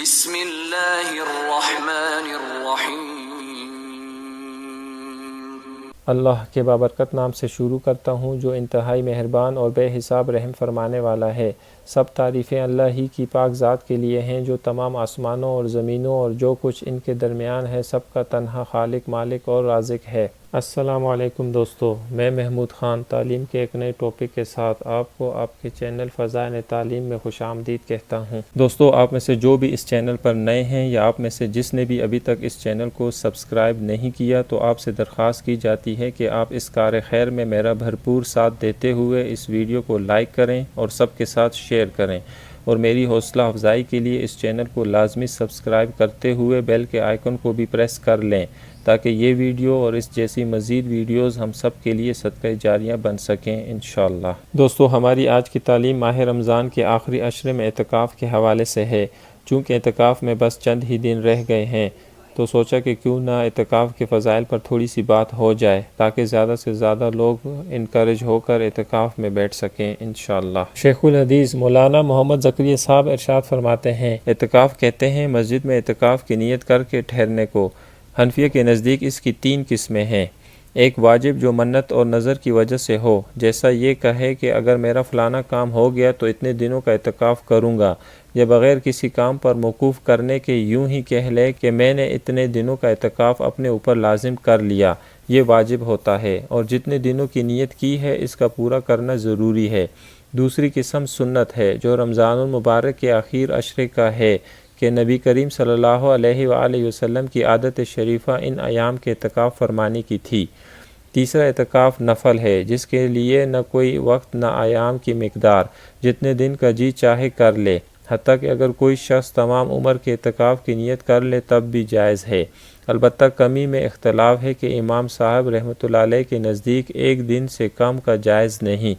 بسم اللہ الرحمن الرحیم۔ اللہ کے بابرکت نام سے شروع کرتا ہوں جو انتہائی مہربان اور بے حساب رحم فرمانے والا ہے۔ سب تعریفیں اللہ ہی کی پاک ذات کے لیے ہیں جو تمام آسمانوں اور زمینوں اور جو کچھ ان کے درمیان ہے سب کا تنہا خالق، مالک اور رازق ہے۔ السلام علیکم دوستو، میں محمود خان تعلیم کے ایک نئے ٹاپک کے ساتھ آپ کو آپ کے چینل فضائل تعلیم میں خوش آمدید کہتا ہوں۔ دوستو، آپ میں سے جو بھی اس چینل پر نئے ہیں یا آپ میں سے جس نے بھی ابھی تک اس چینل کو سبسکرائب نہیں کیا تو آپ سے درخواست کی جاتی ہے کہ آپ اس کار خیر میں میرا بھرپور ساتھ دیتے ہوئے اس ویڈیو کو لائک کریں اور سب کے ساتھ شیئر کریں، اور میری حوصلہ افزائی کے لیے اس چینل کو لازمی سبسکرائب کرتے ہوئے بیل کے آئیکن کو بھی پریس کر لیں تاکہ یہ ویڈیو اور اس جیسی مزید ویڈیوز ہم سب کے لیے صدقہ جاریہ بن سکیں انشاءاللہ۔ دوستو، ہماری آج کی تعلیم ماہ رمضان کے آخری عشرے میں اعتکاف کے حوالے سے ہے۔ چونکہ اعتکاف میں بس چند ہی دن رہ گئے ہیں تو سوچا کہ کیوں نہ اعتکاف کے فضائل پر تھوڑی سی بات ہو جائے تاکہ زیادہ سے زیادہ لوگ انکریج ہو کر اعتکاف میں بیٹھ سکیں انشاءاللہ۔ شیخ الحدیث مولانا محمد زکریا صاحب ارشاد فرماتے ہیں، اعتکاف کہتے ہیں مسجد میں اعتکاف کی نیت کر کے ٹھہرنے کو۔ حنفیہ کے نزدیک اس کی 3 قسمیں ہیں۔ ایک واجب جو منت اور نظر کی وجہ سے ہو، جیسا یہ کہے کہ اگر میرا فلانا کام ہو گیا تو اتنے دنوں کا اعتکاف کروں گا، یا بغیر کسی کام پر موقوف کرنے کے یوں ہی کہہ لے کہ میں نے اتنے دنوں کا اعتکاف اپنے اوپر لازم کر لیا، یہ واجب ہوتا ہے اور جتنے دنوں کی نیت کی ہے اس کا پورا کرنا ضروری ہے۔ دوسری قسم سنت ہے جو رمضان المبارک کے آخر عشرے کا ہے کہ نبی کریم صلی اللہ علیہ وآلہ وسلم کی عادت شریفہ ان ایام کے اعتکاف فرمانے کی تھی۔ تیسرا اعتکاف نفل ہے جس کے لیے نہ کوئی وقت نہ ایام کی مقدار، جتنے دن کا جی چاہے کر لے، حتیٰ کہ اگر کوئی شخص تمام عمر کے اعتکاف کی نیت کر لے تب بھی جائز ہے۔ البتہ کمی میں اختلاف ہے کہ امام صاحب رحمۃ اللہ علیہ کے نزدیک 1 دن سے کم کا جائز نہیں،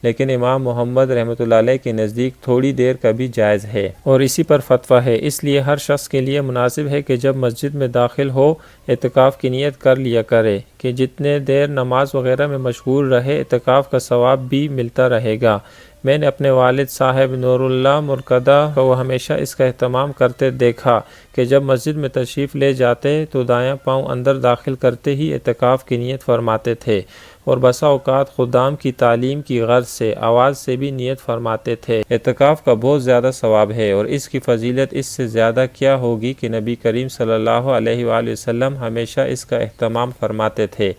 لیکن امام محمد رحمۃ اللہ علیہ کے نزدیک تھوڑی دیر کا بھی جائز ہے، اور اسی پر فتویٰ ہے۔ اس لیے ہر شخص کے لیے مناسب ہے کہ جب مسجد میں داخل ہو اعتکاف کی نیت کر لیا کرے کہ جتنے دیر نماز وغیرہ میں مشغول رہے اعتکاف کا ثواب بھی ملتا رہے گا۔ میں نے اپنے والد صاحب نور اللہ مرکدہ کو ہمیشہ اس کا اہتمام کرتے دیکھا کہ جب مسجد میں تشریف لے جاتے تو دایاں پاؤں اندر داخل کرتے ہی اعتکاف کی نیت فرماتے تھے، اور بسا اوقات خدام کی تعلیم کی غرض سے آواز سے بھی نیت فرماتے تھے۔ اعتکاف کا بہت زیادہ ثواب ہے اور اس کی فضیلت اس سے زیادہ کیا ہوگی کہ نبی کریم صلی اللہ علیہ وآلہ وسلم ہمیشہ اس کا اہتمام فرماتے تھے۔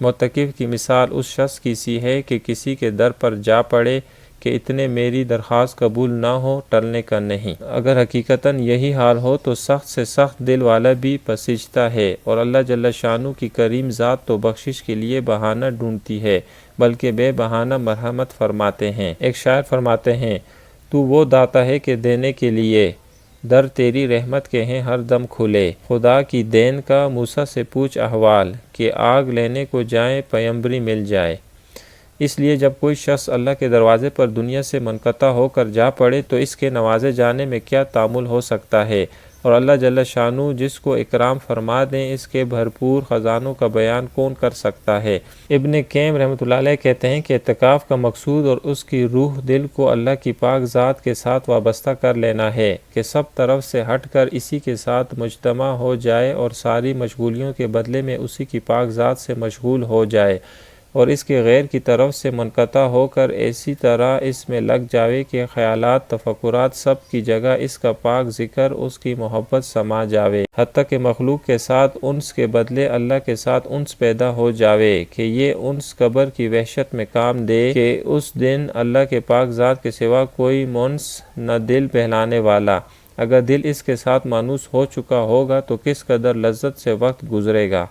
معتکف کی مثال اس شخص کی سی ہے کہ کسی کے در پر جا پڑے کہ اتنے میری درخواست قبول نہ ہو، ٹلنے کا نہیں۔ اگر حقیقتاً یہی حال ہو تو سخت سے سخت دل والا بھی پسیجتا ہے، اور اللہ جل شانہ کی کریم ذات تو بخشش کے لیے بہانہ ڈھونڈتی ہے بلکہ بے بہانہ مرحمت فرماتے ہیں۔ ایک شاعر فرماتے ہیں، تو وہ داتا ہے کہ دینے کے لیے در تیری رحمت کے ہیں ہر دم کھلے، خدا کی دین کا موسیٰ سے پوچھ احوال کہ آگ لینے کو جائیں پیمبری مل جائے۔ اس لیے جب کوئی شخص اللہ کے دروازے پر دنیا سے منقطع ہو کر جا پڑے تو اس کے نوازے جانے میں کیا تامل ہو سکتا ہے، اور اللہ جل شانہ جس کو اکرام فرما دیں اس کے بھرپور خزانوں کا بیان کون کر سکتا ہے۔ ابن قیم رحمۃ اللہ علیہ کہتے ہیں کہ اعتکاف کا مقصود اور اس کی روح دل کو اللہ کی پاک ذات کے ساتھ وابستہ کر لینا ہے کہ سب طرف سے ہٹ کر اسی کے ساتھ مجتمع ہو جائے اور ساری مشغولیوں کے بدلے میں اسی کی پاک ذات سے مشغول ہو جائے، اور اس کے غیر کی طرف سے منقطع ہو کر ایسی طرح اس میں لگ جاوے کہ خیالات تفکرات سب کی جگہ اس کا پاک ذکر اس کی محبت سما جاوے، حتیٰ کہ مخلوق کے ساتھ انس کے بدلے اللہ کے ساتھ انس پیدا ہو جاوے کہ یہ انس قبر کی وحشت میں کام دے کہ اس دن اللہ کے پاک ذات کے سوا کوئی منس نہ دل بہلانے والا۔ اگر دل اس کے ساتھ مانوس ہو چکا ہوگا تو کس قدر لذت سے وقت گزرے گا۔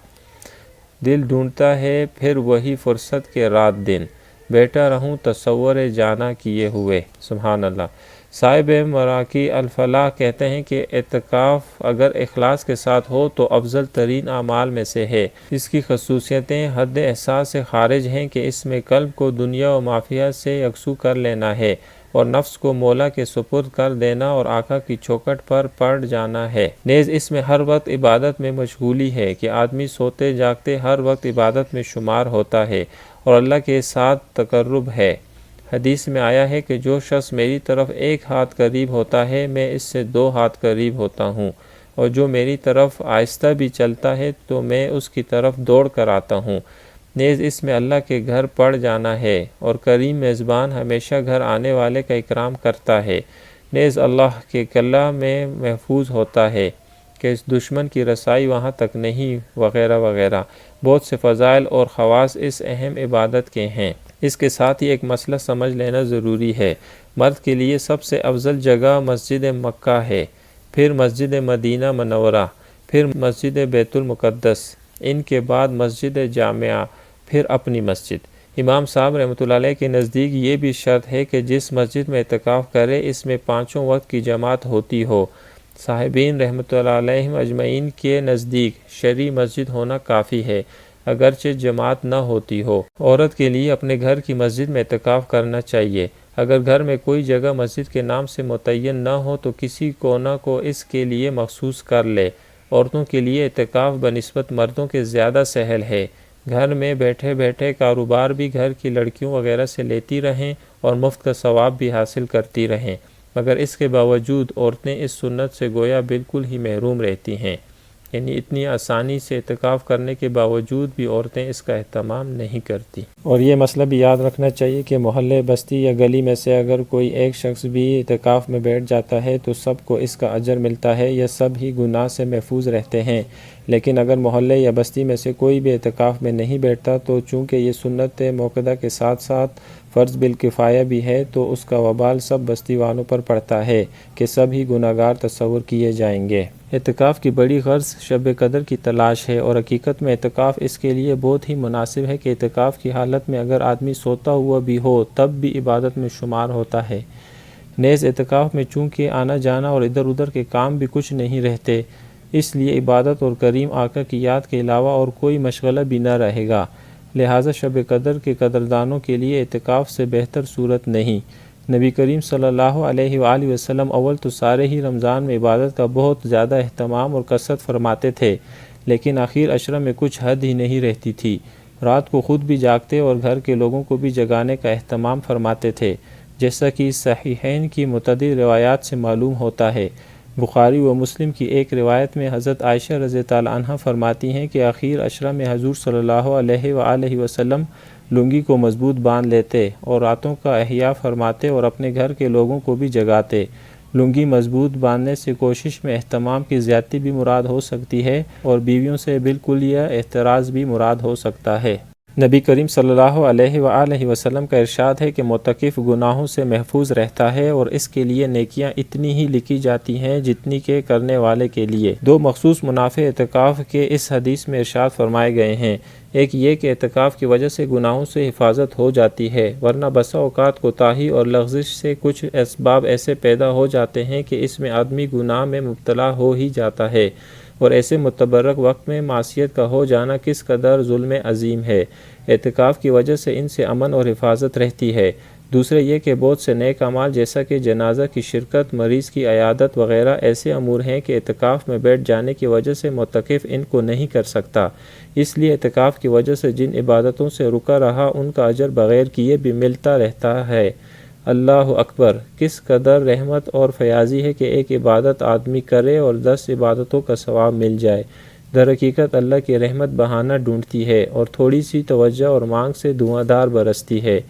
دل ڈھونڈتا ہے پھر وہی فرصت کے رات دن، بیٹھا رہوں تصور جانا کیے ہوئے۔ سبحان اللہ۔ صاحب مراقی الفلاح کہتے ہیں کہ اعتکاف اگر اخلاص کے ساتھ ہو تو افضل ترین اعمال میں سے ہے۔ اس کی خصوصیتیں حد احساس سے خارج ہیں کہ اس میں قلب کو دنیا و مافیہ سے یکسو کر لینا ہے اور نفس کو مولا کے سپرد کر دینا اور آقا کی چوکھٹ پر پڑ جانا ہے۔ نیز اس میں ہر وقت عبادت میں مشغولی ہے کہ آدمی سوتے جاگتے ہر وقت عبادت میں شمار ہوتا ہے اور اللہ کے ساتھ تقرب ہے۔ حدیث میں آیا ہے کہ جو شخص میری طرف 1 ہاتھ قریب ہوتا ہے میں اس سے 2 ہاتھ قریب ہوتا ہوں، اور جو میری طرف آہستہ بھی چلتا ہے تو میں اس کی طرف دوڑ کر آتا ہوں۔ نیز اس میں اللہ کے گھر پڑ جانا ہے، اور کریم میزبان ہمیشہ گھر آنے والے کا اکرام کرتا ہے۔ نیز اللہ کے کلام میں محفوظ ہوتا ہے کہ اس دشمن کی رسائی وہاں تک نہیں، وغیرہ وغیرہ۔ بہت سے فضائل اور خواص اس اہم عبادت کے ہیں۔ اس کے ساتھ ہی ایک مسئلہ سمجھ لینا ضروری ہے۔ مرد کے لیے سب سے افضل جگہ مسجد مکہ ہے، پھر مسجد مدینہ منورہ، پھر مسجد بیت المقدس، ان کے بعد مسجد جامعہ، پھر اپنی مسجد۔ امام صاحب رحمۃ اللہ علیہ کے نزدیک یہ بھی شرط ہے کہ جس مسجد میں اعتکاف کرے اس میں 5 وقت کی جماعت ہوتی ہو۔ صاحبین رحمۃ اللہ علیہم اجمعین کے نزدیک شرعی مسجد ہونا کافی ہے، اگرچہ جماعت نہ ہوتی ہو۔ عورت کے لیے اپنے گھر کی مسجد میں اعتکاف کرنا چاہیے۔ اگر گھر میں کوئی جگہ مسجد کے نام سے متعین نہ ہو تو کسی کونا کو اس کے لیے مخصوص کر لے۔ عورتوں کے لیے اعتکاف بنسبت مردوں کے زیادہ سہل ہے۔ گھر میں بیٹھے بیٹھے کاروبار بھی گھر کی لڑکیوں وغیرہ سے لیتی رہیں اور مفت کا ثواب بھی حاصل کرتی رہیں، مگر اس کے باوجود عورتیں اس سنت سے گویا بالکل ہی محروم رہتی ہیں، یعنی اتنی آسانی سے اعتکاف کرنے کے باوجود بھی عورتیں اس کا اہتمام نہیں کرتی۔ اور یہ مسئلہ بھی یاد رکھنا چاہیے کہ محلے، بستی یا گلی میں سے اگر کوئی ایک شخص بھی اعتکاف میں بیٹھ جاتا ہے تو سب کو اس کا اجر ملتا ہے، یا سب ہی گناہ سے محفوظ رہتے ہیں۔ لیکن اگر محلے یا بستی میں سے کوئی بھی اعتکاف میں نہیں بیٹھتا تو چونکہ یہ سنت موقدہ کے ساتھ ساتھ فرض بالکفایہ بھی ہے تو اس کا وبال سب بستی والوں پر پڑتا ہے کہ سب ہی گناہگار تصور کیے جائیں گے۔ اعتکاف کی بڑی غرض شب قدر کی تلاش ہے، اور حقیقت میں اعتکاف اس کے لیے بہت ہی مناسب ہے کہ اعتکاف کی حالت میں اگر آدمی سوتا ہوا بھی ہو تب بھی عبادت میں شمار ہوتا ہے۔ نیز اعتکاف میں چونکہ آنا جانا اور ادھر ادھر کے کام بھی کچھ نہیں رہتے، اس لیے عبادت اور کریم آقا کی یاد کے علاوہ اور کوئی مشغلہ بھی نہ رہے گا، لہٰذا شب قدر کے قدردانوں کے لیے اعتکاف سے بہتر صورت نہیں۔ نبی کریم صلی اللہ علیہ وآلہ وسلم اول تو سارے ہی رمضان میں عبادت کا بہت زیادہ اہتمام اور کثرت فرماتے تھے، لیکن آخر عشرہ میں کچھ حد ہی نہیں رہتی تھی۔ رات کو خود بھی جاگتے اور گھر کے لوگوں کو بھی جگانے کا اہتمام فرماتے تھے، جیسا کہ صحیحین کی متعدد روایات سے معلوم ہوتا ہے۔ بخاری و مسلم کی ایک روایت میں حضرت عائشہ رضی اللہ عنہا فرماتی ہیں کہ آخر عشرہ میں حضور صلی اللہ علیہ وآلہ وسلم لنگی کو مضبوط باندھ لیتے اور راتوں کا احیاء فرماتے اور اپنے گھر کے لوگوں کو بھی جگاتے۔ لنگی مضبوط باندھنے سے کوشش میں اہتمام کی زیادتی بھی مراد ہو سکتی ہے، اور بیویوں سے بالکلیہ احتراز بھی مراد ہو سکتا ہے۔ نبی کریم صلی اللہ علیہ وآلہ وسلم کا ارشاد ہے کہ معتکف گناہوں سے محفوظ رہتا ہے اور اس کے لیے نیکیاں اتنی ہی لکھی جاتی ہیں جتنی کہ کرنے والے کے لیے۔ 2 مخصوص منافع اعتکاف کے اس حدیث میں ارشاد فرمائے گئے ہیں۔ ایک یہ کہ اعتکاف کی وجہ سے گناہوں سے حفاظت ہو جاتی ہے، ورنہ بسا اوقات کوتاہی اور لغزش سے کچھ اسباب ایسے پیدا ہو جاتے ہیں کہ اس میں آدمی گناہ میں مبتلا ہو ہی جاتا ہے، اور ایسے متبرک وقت میں معصیت کا ہو جانا کس قدر ظلم عظیم ہے۔ اعتکاف کی وجہ سے ان سے امن اور حفاظت رہتی ہے۔ دوسرے یہ کہ بہت سے نیک اعمال جیسا کہ جنازہ کی شرکت، مریض کی عیادت وغیرہ ایسے امور ہیں کہ اعتکاف میں بیٹھ جانے کی وجہ سے معتکف ان کو نہیں کر سکتا، اس لیے اعتکاف کی وجہ سے جن عبادتوں سے رکا رہا ان کا اجر بغیر کیے بھی ملتا رہتا ہے۔ اللہ اکبر! کس قدر رحمت اور فیاضی ہے کہ ایک عبادت آدمی کرے اور 10 عبادتوں کا ثواب مل جائے۔ در حقیقت اللہ کی رحمت بہانہ ڈھونڈتی ہے اور تھوڑی سی توجہ اور مانگ سے دھواں دھار برستی ہے،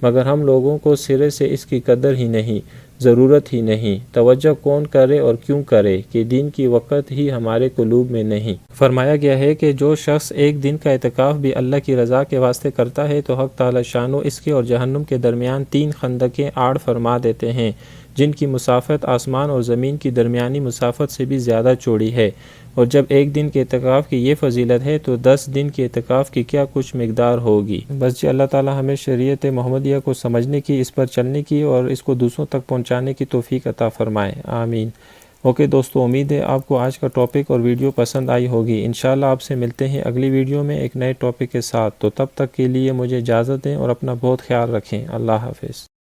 مگر ہم لوگوں کو سرے سے اس کی قدر ہی نہیں، ضرورت ہی نہیں۔ توجہ کون کرے اور کیوں کرے کہ دین کی وقت ہی ہمارے قلوب میں نہیں۔ فرمایا گیا ہے کہ جو شخص ایک دن کا اعتکاف بھی اللہ کی رضا کے واسطے کرتا ہے تو حق تعالی شانو اس کے اور جہنم کے درمیان 3 خندقیں آڑ فرما دیتے ہیں، جن کی مسافت آسمان اور زمین کی درمیانی مسافت سے بھی زیادہ چوڑی ہے۔ اور جب ایک دن کے اعتکاف کی یہ فضیلت ہے تو 10 دن کے اعتکاف کی کیا کچھ مقدار ہوگی۔ بس جی، اللہ تعالی ہمیں شریعت محمدیہ کو سمجھنے کی، اس پر چلنے کی اور اس کو دوسروں تک پہنچانے کی توفیق عطا فرمائے، آمین۔ اوکے دوستو، امید ہے آپ کو آج کا ٹاپک اور ویڈیو پسند آئی ہوگی۔ انشاءاللہ آپ سے ملتے ہیں اگلی ویڈیو میں ایک نئے ٹاپک کے ساتھ، تو تب تک کے لیے مجھے اجازت دیں اور اپنا بہت خیال رکھیں۔ اللہ حافظ۔